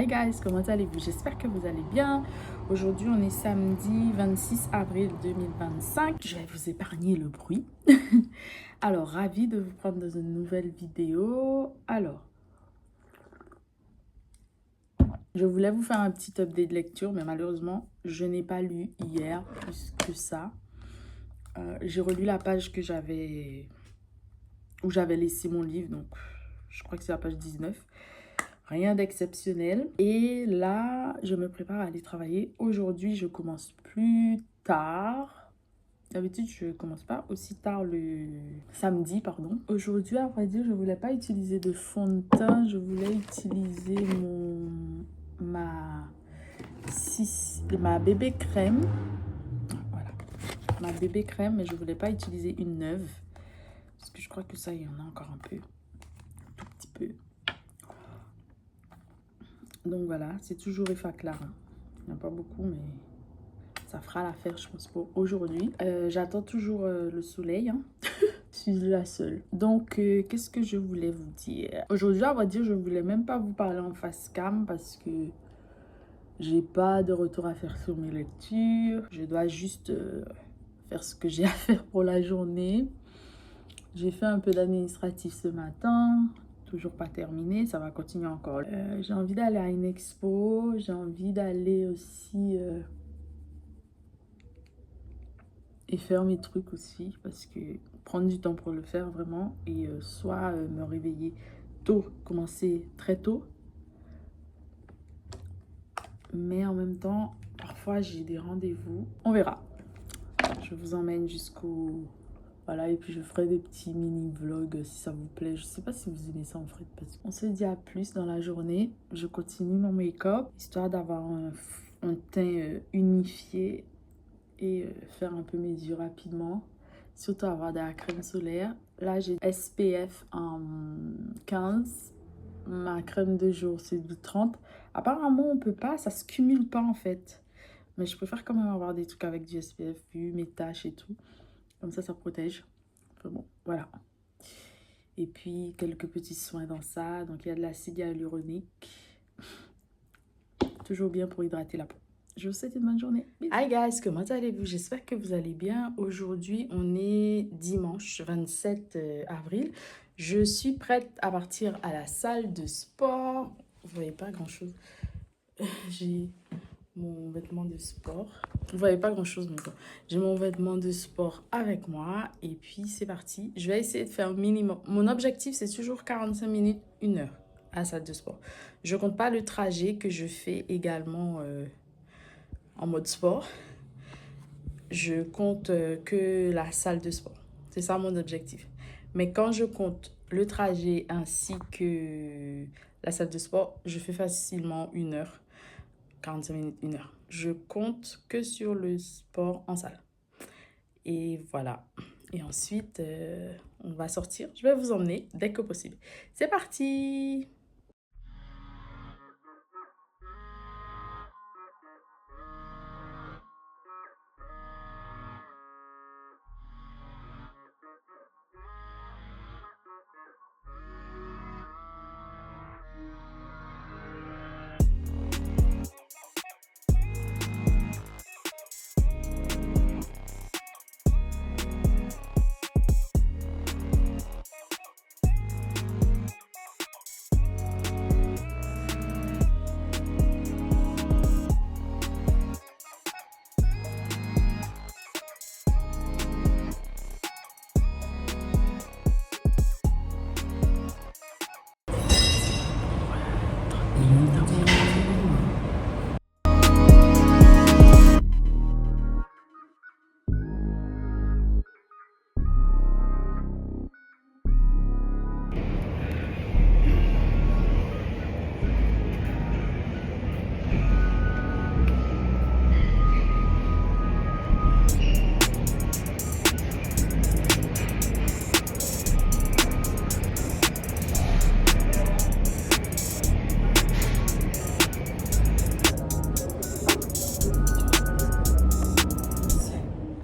guys, comment allez-vous? J'espère que vous allez bien. Aujourd'hui, on est samedi 26 avril 2025. Je vais vous épargner le bruit. Alors, ravie de vous prendre dans une nouvelle vidéo. Alors, je voulais vous faire un petit update de lecture, mais malheureusement, je n'ai pas lu hier plus que ça. J'ai relu la page que où j'avais laissé mon livre, donc je crois que c'est la page 19. Rien d'exceptionnel. Et là, je me prépare à aller travailler. Aujourd'hui, je commence plus tard. D'habitude, je commence pas aussi tard le samedi, pardon. Aujourd'hui, à vrai dire, je voulais pas utiliser de fond de teint. Je voulais utiliser ma bébé crème. Voilà. Ma bébé crème, mais je voulais pas utiliser une neuve. Parce que je crois que ça, il y en a encore un peu. Tout petit peu. Donc voilà, c'est toujours Effaclar. Il n'y en a pas beaucoup, mais ça fera l'affaire, je pense, pour aujourd'hui. J'attends toujours le soleil. Je suis la seule. Donc, qu'est-ce que je voulais vous dire? Aujourd'hui, on va dire, je voulais même pas vous parler en face cam parce que j'ai pas de retour à faire sur mes lectures. Je dois juste faire ce que j'ai à faire pour la journée. J'ai fait un peu d'administratif ce matin. Toujours pas terminé, ça va continuer encore. J'ai envie d'aller à une expo, j'ai envie d'aller aussi et faire mes trucs aussi, parce que prendre du temps pour le faire vraiment, et soit me réveiller tôt, commencer très tôt, mais en même temps, parfois j'ai des rendez-vous, on verra. Je vous emmène jusqu'au... Voilà, et puis je ferai des petits mini-vlogs si ça vous plaît. Je sais pas si vous aimez ça en fait. On se dit à plus dans la journée. Je continue mon make-up, histoire d'avoir un teint unifié et faire un peu mes yeux rapidement. Surtout avoir de la crème solaire. Là, j'ai SPF en 15. Ma crème de jour, c'est du 30. Apparemment, on peut pas, ça se cumule pas en fait. Mais je préfère quand même avoir des trucs avec du SPF, vu mes taches et tout. Comme ça protège. Enfin bon, voilà. Et puis, quelques petits soins dans ça. Donc, il y a de l'acide hyaluronique. Toujours bien pour hydrater la peau. Je vous souhaite une bonne journée. Hi guys, comment allez-vous? J'espère que vous allez bien. Aujourd'hui, on est dimanche 27 avril. Je suis prête à partir à la salle de sport. Vous voyez pas grand-chose. J'ai mon vêtement de sport. Vous voyez pas grand chose, mais bon. J'ai mon vêtement de sport avec moi. Et puis, c'est parti. Je vais essayer de faire minimum. Mon objectif, c'est toujours 45 minutes, 1 heure à la salle de sport. Je compte pas le trajet que je fais également en mode sport. Je compte que la salle de sport. C'est ça mon objectif. Mais quand je compte le trajet ainsi que la salle de sport, je fais facilement 1 heure. 45 minutes, 1 heure. Je compte que sur le sport en salle. Et voilà. Et ensuite, on va sortir. Je vais vous emmener dès que possible. C'est parti!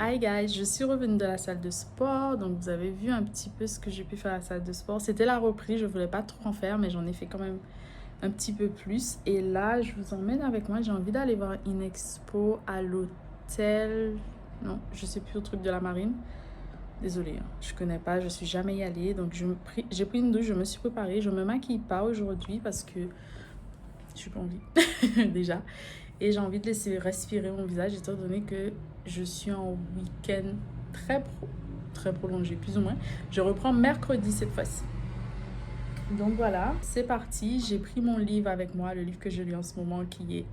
Hi guys, je suis revenue de la salle de sport. Donc vous avez vu un petit peu ce que j'ai pu faire à la salle de sport. C'était la reprise, je voulais pas trop en faire, mais j'en ai fait quand même un petit peu plus. Et là, je vous emmène avec moi. J'ai envie d'aller voir une expo à l'hôtel. Non, je sais plus, au truc de la marine. Désolée, hein, je connais pas, je suis jamais y allée. Donc, j'ai pris une douche, je me suis préparée. Je me maquille pas aujourd'hui parce que je suis pas envie, déjà. Et j'ai envie de laisser respirer mon visage étant donné que je suis en week-end très prolongé, plus ou moins. Je reprends mercredi cette fois-ci. Donc voilà, c'est parti. J'ai pris mon livre avec moi, le livre que je lis en ce moment qui est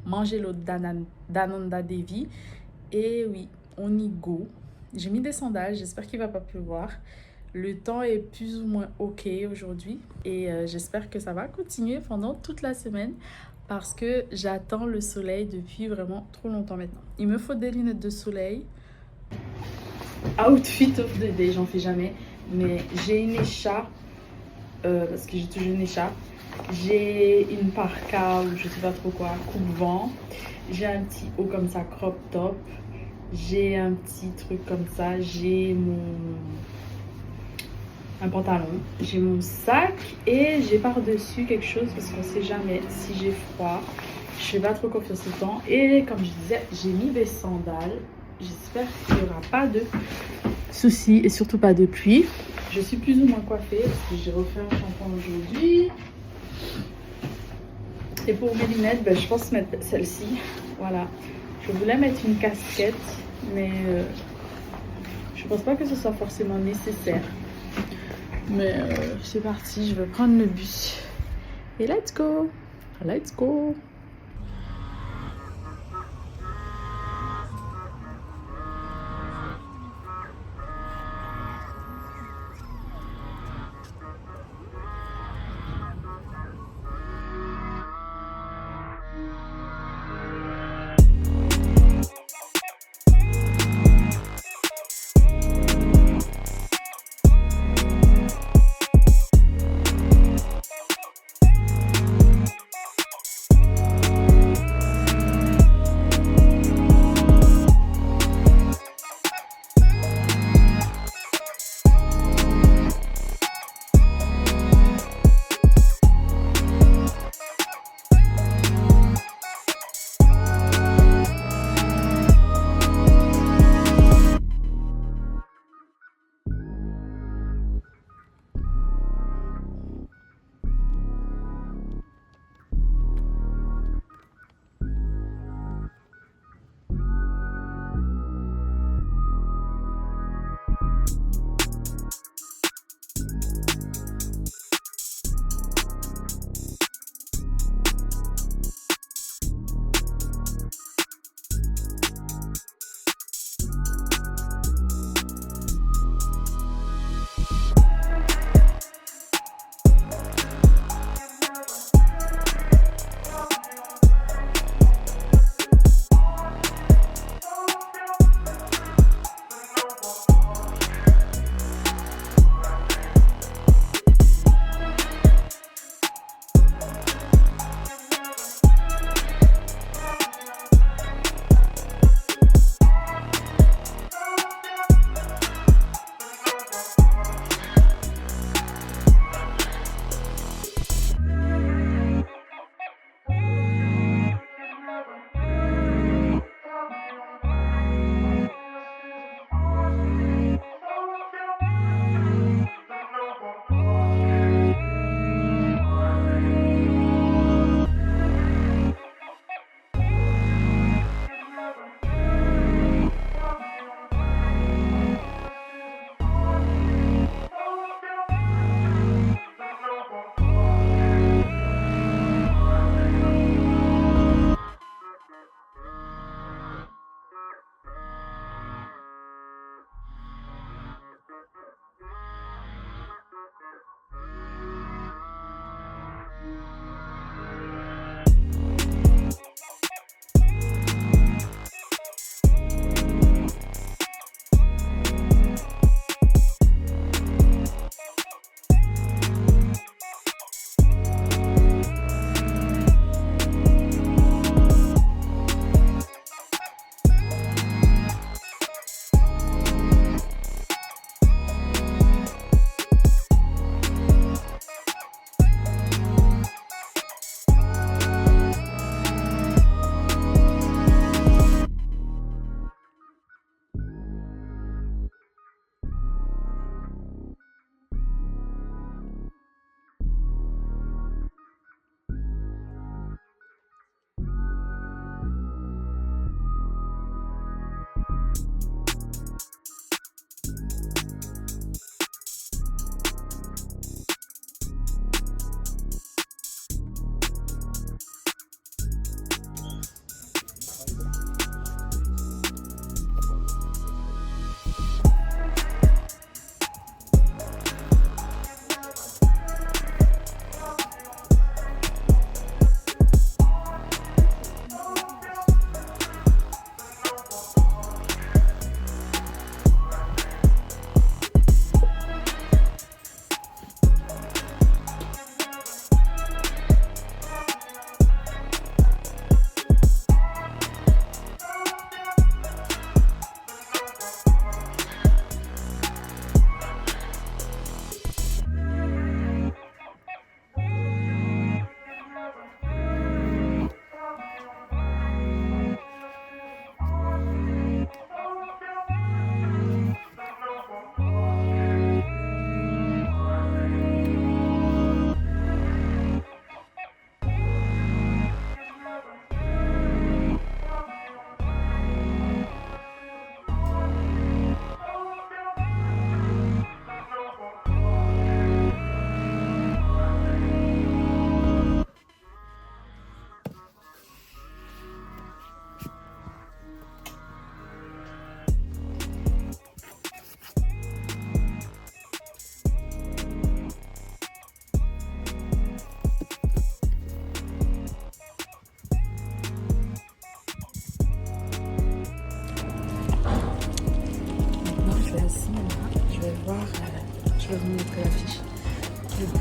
Manger l'eau d'Ananda Devi. Et oui, on y go. J'ai mis des sandales, j'espère qu'il va pas pleuvoir. Le temps est plus ou moins ok aujourd'hui et j'espère que ça va continuer pendant toute la semaine parce que j'attends le soleil depuis vraiment trop longtemps maintenant. Il me faut des lunettes de soleil. Outfit of the day, j'en fais jamais, mais j'ai une écharpe parce que j'ai toujours une écharpe. J'ai une parka ou je sais pas trop quoi, coupe-vent. J'ai un petit haut comme ça, crop top. J'ai un petit truc comme ça. J'ai un pantalon. J'ai mon sac et j'ai par-dessus quelque chose parce qu'on sait jamais si j'ai froid. Je fais pas trop confiance au temps. Et comme je disais, j'ai mis des sandales. J'espère qu'il n'y aura pas de soucis et surtout pas de pluie. Je suis plus ou moins coiffée parce que j'ai refait un shampoing aujourd'hui. Et pour mes lunettes, ben, je pense mettre celle-ci. Voilà. Je voulais mettre une casquette, mais je pense pas que ce soit forcément nécessaire. Mais c'est parti, je vais prendre le bus. Et let's go! Let's go!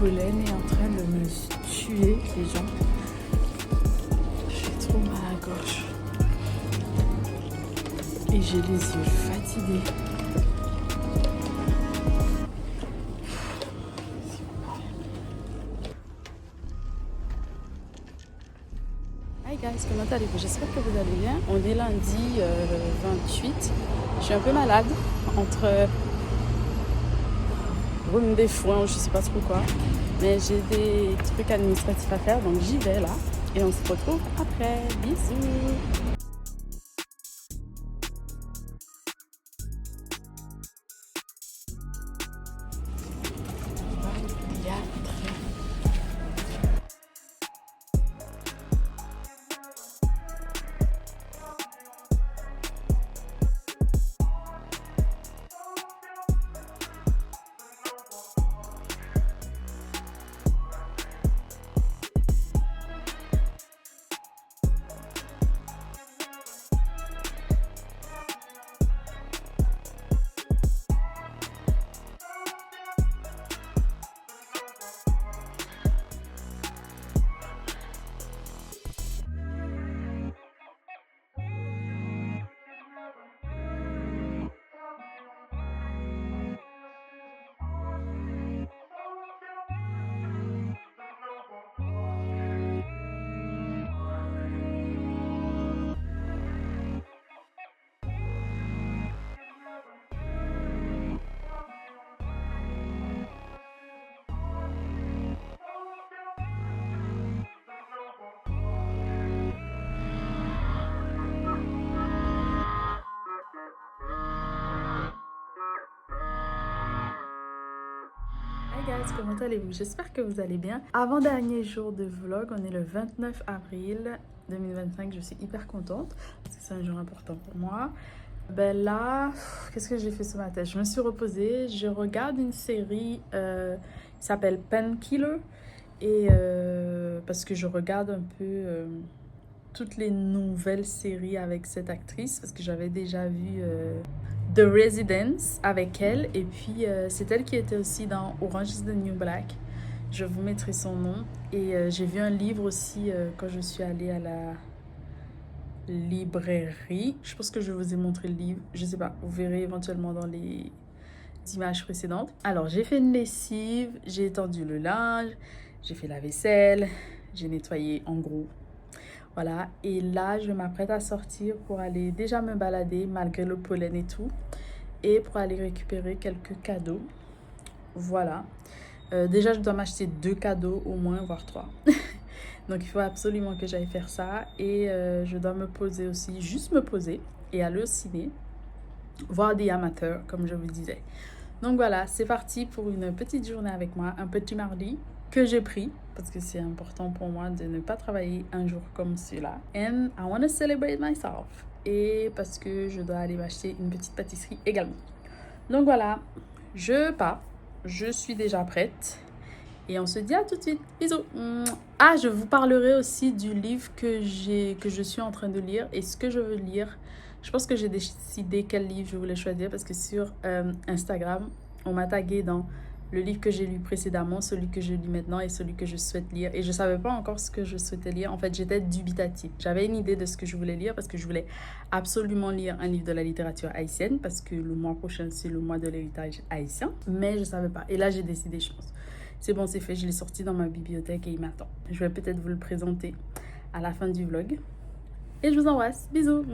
pollen est en train de me tuer, les gens. J'ai trop mal à la gorge. Et j'ai les yeux fatigués. Hi guys, comment allez-vous? J'espère que vous allez bien. On est lundi 28. Je suis un peu malade entre rhume des foins, je sais pas trop quoi. Mais j'ai des trucs administratifs à faire, donc j'y vais là. Et on se retrouve après. Bisous! Hi guys, comment allez-vous? J'espère que vous allez bien. Avant-dernier jour de vlog, on est le 29 avril 2025. Je suis hyper contente parce que c'est un jour important pour moi. Ben là, qu'est-ce que j'ai fait ce matin? Je me suis reposée, je regarde une série qui s'appelle Painkiller et parce que je regarde un peu toutes les nouvelles séries avec cette actrice parce que j'avais déjà vu The Residence avec elle et puis c'est elle qui était aussi dans Orange is the New Black. Je vous mettrai son nom et j'ai vu un livre aussi quand je suis allée à la librairie. Je pense que je vous ai montré le livre, je sais pas, vous verrez éventuellement dans les images précédentes. Alors j'ai fait une lessive, j'ai étendu le linge, j'ai fait la vaisselle, j'ai nettoyé en gros. Voilà, et là, je m'apprête à sortir pour aller déjà me balader malgré le pollen et tout. Et pour aller récupérer quelques cadeaux. Voilà. Déjà, je dois m'acheter 2 cadeaux au moins, voire 3. Donc, il faut absolument que j'aille faire ça. Et je dois me poser aussi, juste me poser et aller au ciné. Voir des amateurs, comme je vous disais. Donc voilà, c'est parti pour une petite journée avec moi, un petit mardi que j'ai pris parce que c'est important pour moi de ne pas travailler un jour comme celui-là. And I want to celebrate myself. Et parce que je dois aller m'acheter une petite pâtisserie également. Donc voilà, je pars. Je suis déjà prête. Et on se dit à tout de suite. Bisous. Ah, je vous parlerai aussi du livre que je suis en train de lire et ce que je veux lire. Je pense que j'ai décidé quel livre je voulais choisir parce que sur Instagram, on m'a tagué dans le livre que j'ai lu précédemment, celui que je lis maintenant et celui que je souhaite lire. Et je ne savais pas encore ce que je souhaitais lire. En fait, j'étais dubitative. J'avais une idée de ce que je voulais lire parce que je voulais absolument lire un livre de la littérature haïtienne parce que le mois prochain, c'est le mois de l'héritage haïtien. Mais je ne savais pas. Et là, j'ai décidé, je pense. C'est bon, c'est fait. Je l'ai sorti dans ma bibliothèque et il m'attend. Je vais peut-être vous le présenter à la fin du vlog. Et je vous embrasse. Bisous.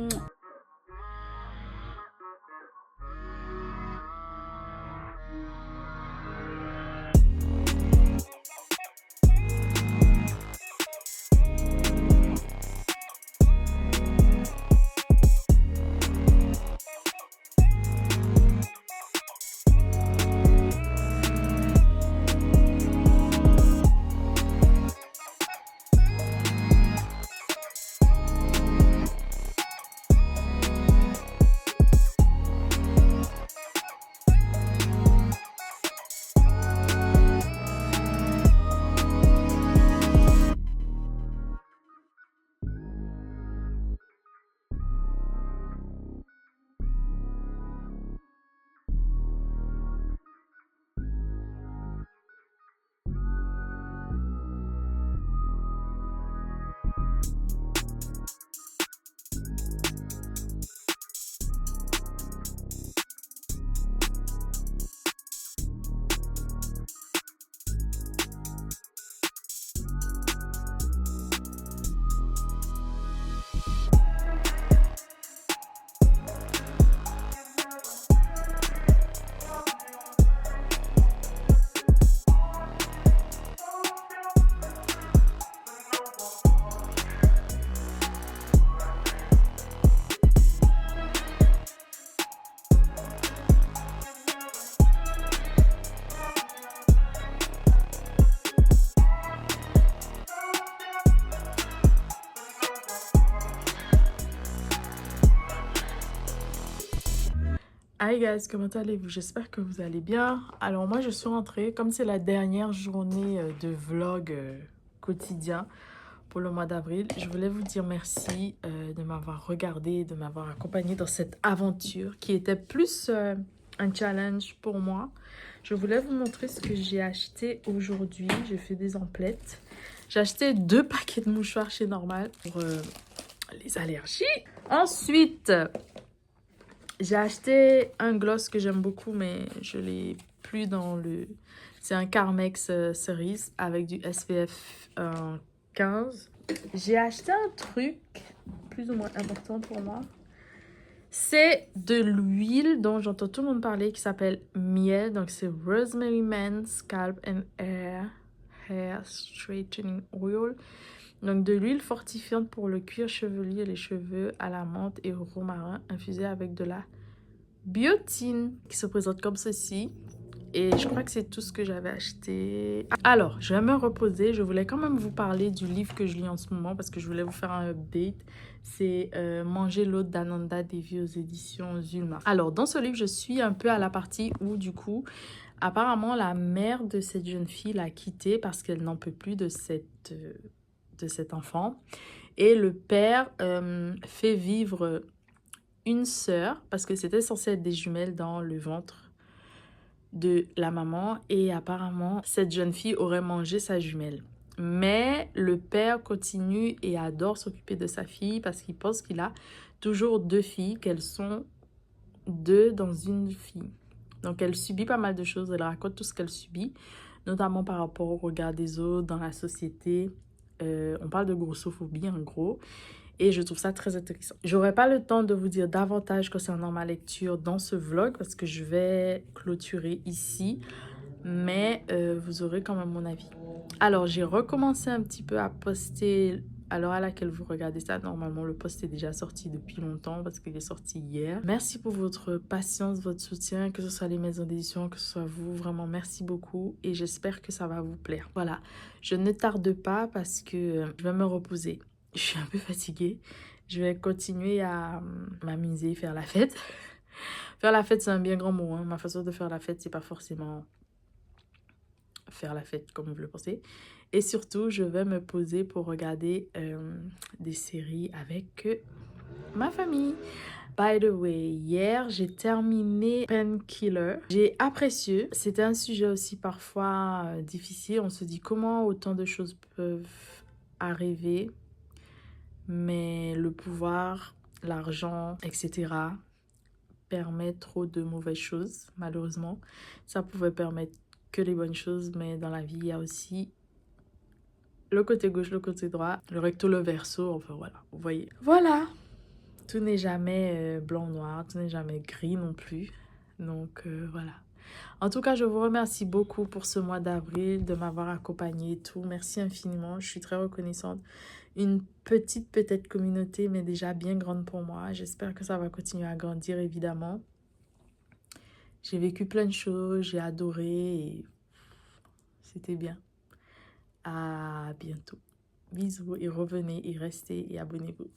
Hi guys, comment allez-vous? J'espère que vous allez bien. Alors moi je suis rentrée, comme c'est la dernière journée de vlog quotidien pour le mois d'avril, je voulais vous dire merci de m'avoir regardé, de m'avoir accompagné dans cette aventure qui était plus un challenge pour moi. Je voulais vous montrer ce que j'ai acheté aujourd'hui. J'ai fait des emplettes. J'ai acheté 2 paquets de mouchoirs chez Normal pour les allergies. Ensuite, j'ai acheté un gloss que j'aime beaucoup, mais je l'ai plus dans le... C'est un Carmex cerise avec du SPF 15. J'ai acheté un truc plus ou moins important pour moi. C'est de l'huile dont j'entends tout le monde parler qui s'appelle Miel. Donc c'est Rosemary Man Scalp and Hair Straightening Oil. Donc de l'huile fortifiante pour le cuir chevelu et les cheveux à la menthe et au romarin infusée avec de la biotine qui se présente comme ceci. Et je crois que c'est tout ce que j'avais acheté. Alors, je vais me reposer. Je voulais quand même vous parler du livre que je lis en ce moment parce que je voulais vous faire un update. C'est Manger l'autre d'Ananda Devi aux éditions Zulma. Alors, dans ce livre, je suis un peu à la partie où, du coup, apparemment, la mère de cette jeune fille l'a quittée parce qu'elle n'en peut plus de cet enfant. Et le père fait vivre une sœur, parce que c'était censé être des jumelles dans le ventre de la maman, et apparemment cette jeune fille aurait mangé sa jumelle. Mais le père continue et adore s'occuper de sa fille parce qu'il pense qu'il a toujours 2 filles, qu'elles sont 2 dans une fille. Donc elle subit pas mal de choses, elle raconte tout ce qu'elle subit, notamment par rapport au regard des autres dans la société. On parle de grossophobie en gros. Et je trouve ça très intéressant. J'aurai pas le temps de vous dire davantage concernant ma lecture dans ce vlog parce que je vais clôturer ici. Mais vous aurez quand même mon avis. Alors, j'ai recommencé un petit peu à poster à l'heure à laquelle vous regardez ça. Normalement, le post est déjà sorti depuis longtemps parce qu'il est sorti hier. Merci pour votre patience, votre soutien, que ce soit les maisons d'édition, que ce soit vous. Vraiment, merci beaucoup et j'espère que ça va vous plaire. Voilà, je ne tarde pas parce que je vais me reposer. Je suis un peu fatiguée. Je vais continuer à m'amuser, faire la fête. Faire la fête, c'est un bien grand mot. Hein. Ma façon de faire la fête, c'est pas forcément faire la fête comme vous le pensez. Et surtout, je vais me poser pour regarder des séries avec ma famille. By the way, hier, j'ai terminé Painkiller. J'ai apprécié. C'était un sujet aussi parfois difficile. On se dit comment autant de choses peuvent arriver. Mais le pouvoir, l'argent, etc. permet trop de mauvaises choses, malheureusement. Ça pouvait permettre que les bonnes choses, mais dans la vie, il y a aussi le côté gauche, le côté droit, le recto, le verso, enfin voilà, vous voyez. Voilà, tout n'est jamais blanc-noir, tout n'est jamais gris non plus. Donc voilà. En tout cas, je vous remercie beaucoup pour ce mois d'avril, de m'avoir accompagnée et tout. Merci infiniment, je suis très reconnaissante. Une petite peut-être communauté, mais déjà bien grande pour moi. J'espère que ça va continuer à grandir, évidemment. J'ai vécu plein de choses, j'ai adoré et c'était bien. À bientôt. Bisous et revenez et restez et abonnez-vous.